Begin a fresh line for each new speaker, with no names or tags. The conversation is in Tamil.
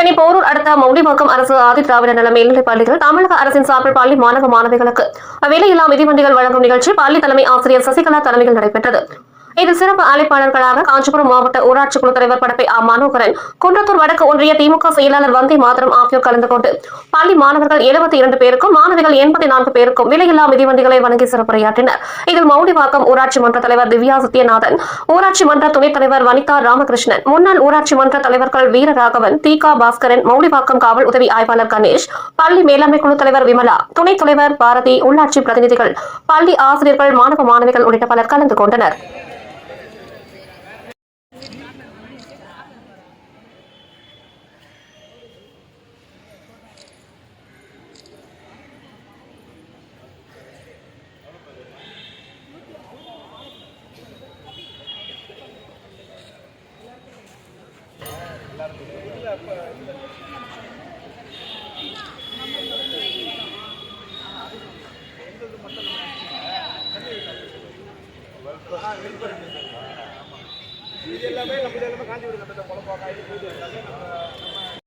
சென்னை போரூர் அடுத்த மௌலிவாக்கம் அரசு ஆதி திராவிட நல மேல்நிலைப் பள்ளியில் தமிழக அரசின் சார்பில் பள்ளி மாணவ மாணவிகளுக்கு விலையில்லா மிதிவண்டிகள் வழங்கும் நிகழ்ச்சி பள்ளி தலைமை ஆசிரியர் சசிகலா தலைமையில் நடைபெற்றது. இதில் சிறப்பு அழைப்பாளர்களாக காஞ்சிபுரம் மாவட்ட ஊராட்சி குழு தலைவர் படப்பை மனோகரன், குன்றத்தூர் வடக்கு ஒன்றிய திமுக செயலாளர் வந்தே மாதரம் ஆகியோர் கலந்து கொண்டு பள்ளி மாணவர்கள் 72 பேருக்கும் மாணவிகள் 84 பேருக்கும் விலையில்லா மிதிவண்டிகளை வழங்கி சிறப்புரையாற்றினர். இதில் மௌலிவாக்கம் ஊராட்சி மன்ற தலைவர் திவ்யா சத்யநாதன், ஊராட்சி மன்ற துணைத் தலைவர் வனிதா ராமகிருஷ்ணன், முன்னாள் ஊராட்சி மன்ற தலைவர்கள் வீரராகவன், தீகா பாஸ்கரன், மௌலிவாக்கம் காவல் உதவி ஆய்வாளர் கணேஷ், பள்ளி மேலாண்மை குழு தலைவர் விமலா, துணைத் தலைவர் பாரதி, உள்ளாட்சி பிரதிநிதிகள், பள்ளி ஆசிரியர்கள், மாணவ மாணவிகள் உள்ளிட்ட பலர் கலந்து கொண்டனர்.
இது எல்லாமே நம்ம காஞ்சிபுரம் குழப்பம்